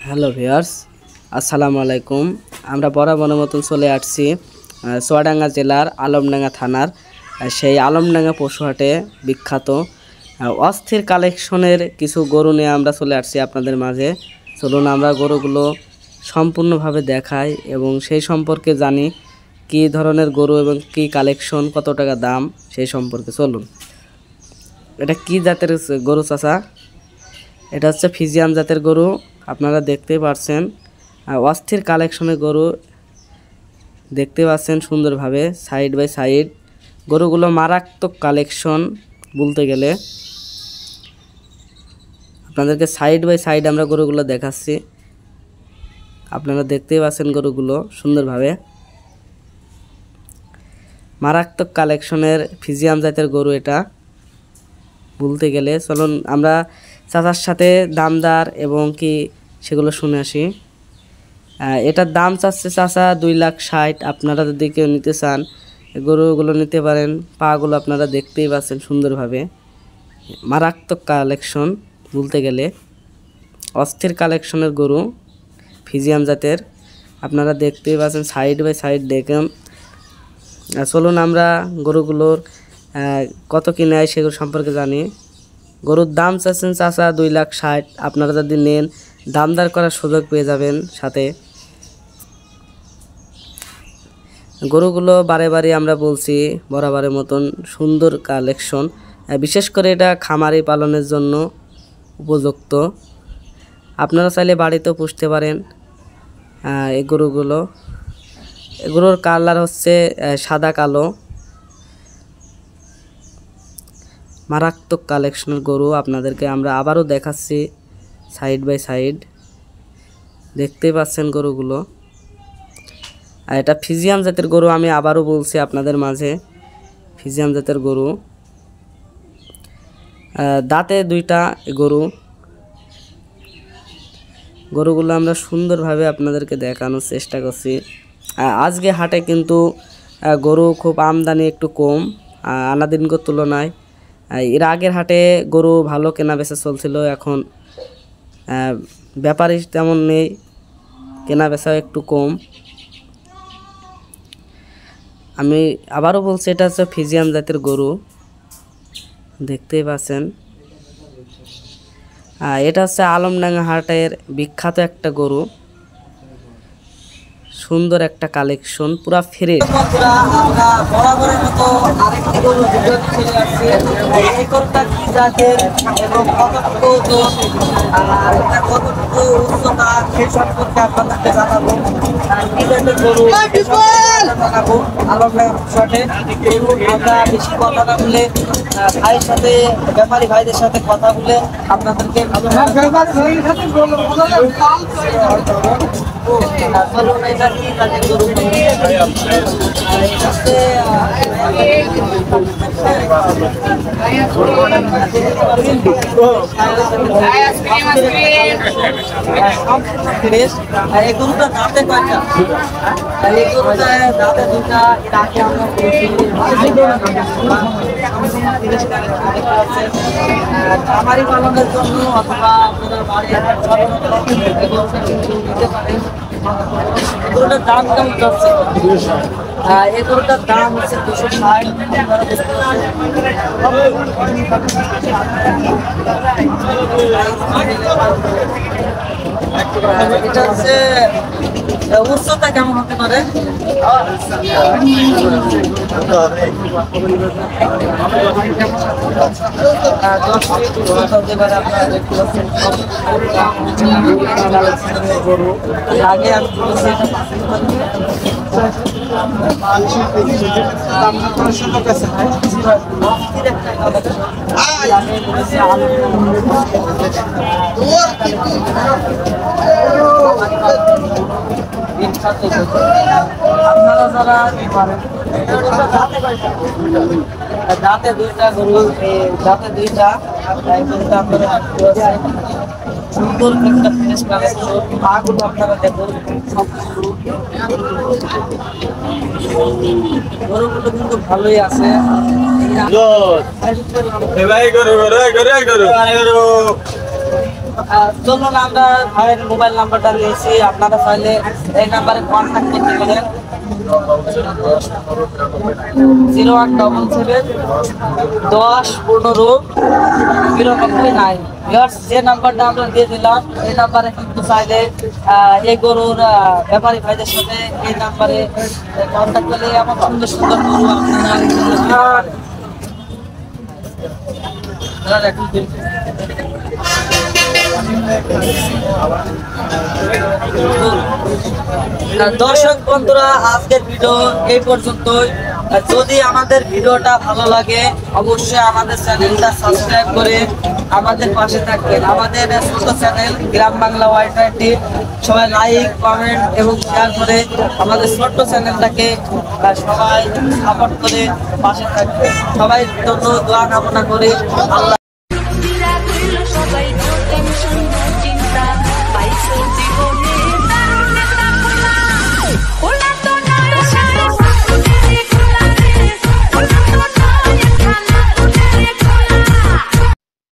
Hello viewers, আসসালামু আলাইকুম। আমরা বরাবরের মতন চলে আসছি চুয়াডাঙ্গা জেলার আলমডাঙ্গা থানার সেই আলমডাঙ্গা পশুহাটে বিখ্যাত অস্থির কালেকশনের কিছু গরু নিয়ে আমরা চলে আসছি আপনাদের মাঝে। চলুন আমরা গরুগুলো সম্পূর্ণভাবে দেখাই এবং সেই সম্পর্কে জানি কী ধরনের গরু এবং কী কালেকশন, কত টাকা দাম সেই সম্পর্কে। চলুন। এটা কি জাতের গরু চাচা? এটা হচ্ছে ফিজিয়ান জাতের গরু। আপনারা দেখতেই পাচ্ছেন অস্থির কালেকশনের গরু দেখতে পাচ্ছেন সুন্দরভাবে সাইড বাই সাইড। গরুগুলো মারাত্মক কালেকশন বলতে গেলে। আপনাদেরকে সাইড বাই সাইড আমরা গরুগুলো দেখাচ্ছি, আপনারা দেখতেই পাচ্ছেন গরুগুলো সুন্দরভাবে। মারাত্মক কালেকশনের ফিজিয়ান জাতের গরু এটা বলতে গেলে। চলুন আমরা চাচার সাথে দামদার এবং কি সেগুলো শুনে আসি। এটার দাম চাচ্ছে চাচা 2,60,000। আপনারা যদি কেউ নিতে চান গরুগুলো নিতে পারেন। পাগুলো আপনারা দেখতেই পাচ্ছেন সুন্দরভাবে। মারাত্মক কালেকশন বলতে গেলে, অস্থির কালেকশনের গরু ফিজিয়ান জাতের। আপনারা দেখতেই পাচ্ছেন সাইড বাই সাইড দেখেন। চলুন আমরা গরুগুলোর কত কি নেয় সেগুলো সম্পর্কে জানি। গরুর দাম চাচ্ছেন চাচা 2,60,000। আপনারা যদি নেন দামদার করার সুযোগ পেয়ে যাবেন সাথে। গরুগুলো বারে বারে আমরা বলছি বরাবরের মতন সুন্দর কালেকশন। বিশেষ করে এটা খামারি পালনের জন্য উপযুক্ত। আপনারা চাইলে বাড়িতেও পুষতে পারেন এই গরুগুলো। এগুলোর কালার হচ্ছে সাদা কালো। মারাত্মক কালেকশনের গরু আপনাদেরকে আমরা আবারও দেখাচ্ছি সাইড বাই সাইড। দেখতেই পাচ্ছেন গরুগুলো। আর এটা ফিজিয়ান জাতের গরু, আমি আবারও বলছি আপনাদের মাঝে ফিজিয়ান জাতের গরু। দাঁতে দুইটা গরুগুলো আমরা সুন্দরভাবে আপনাদেরকে দেখানোর চেষ্টা করছি। আজকে হাটে কিন্তু গরু খুব আমদানি একটু কম আনাদিনকার তুলনায়। এর আগের হাটে গরু ভালো কেনা বেচা চলছিল, এখন ব্যাপারী তেমন নেই, কেনা বেচাও একটু কম। আমি আবারও বলছি এটা হচ্ছে ফিজিয়ান জাতের গরু, দেখতেই পাচ্ছেন। এটা হচ্ছে আলমডাঙ্গা হাটের বিখ্যাত একটা গরু। সুন্দর একটা কালেকশন, পুরা ফ্রেশ। আমরা বরাবরের মতো আরেকটি গরু ভিডিও চলে আসছি। এই গরুটা কি জাতের এবং কতটুকু ওজন আর এটা কতটুকু উচ্চতা সেই সম্পর্কে আপনাদেরকে জানাবো। কি জাতের গরু জানাবো আলমডাঙ্গা শটে। আমরা বেশি কথা না বলে ভাইয়ের সাথে, ব্যাপারী ভাইদের সাথে কথা বলে আপনাদেরকে গরুটা দাঁতে কয়টা? এই গরুটা দাঁতে দুটা। তাকে আমরা খামারি পালনের জন্য অথবা আপনারা বাড়ি নিতে পারেন। গরুটার দাম কেমন যাচ্ছে? এই গরুটার দাম হচ্ছে 260। এটা হচ্ছে উচ্চতা কেমন হতে পারে? আগে আমি আপনারা যারা দাঁতে দুইটা গরু, দাঁতে দুইটা আপনারা সুন্দর একটা ফ্রেশ কালেকশন। পাগুলো আপনারা দেখুন, গরুগুলো কিন্তু ভালোই আছে। চলুন আমরা ভাইয়ের মোবাইল নাম্বারটা নিয়েছি, আপনারা চাইলে এই নাম্বারে কন্ট্যাক্ট করতে পারেন। 0177 10 15 099। যে নাম্বারটা আমরা দিয়ে দিলাম এই নাম্বারে কিন্তু চাইলে এই গরুর ব্যাপারী ভাইদের সাথে এই নাম্বারে কন্ট্যাক্ট করলে আমার সুন্দর সুন্দর গরু আপনারা দর্শক বন্ধুরা, আজকের ভিডিও এই পর্যন্তই। যদি আমাদের ভিডিওটা ভালো লাগে অবশ্যই আমাদের চ্যানেলটা সাবস্ক্রাইব করে আমাদের পাশে থাকবেন। আমাদের ছোট চ্যানেল গ্রাম বাংলা ওয়াইফাই টিম, সবাই লাইক কমেন্ট এবং শেয়ার করে আমাদের ছোট্ট চ্যানেলটাকে সবাই সাপোর্ট করে পাশে থাকবে। সবাই জন্য দোয়া কামনা করে আল্লাহ।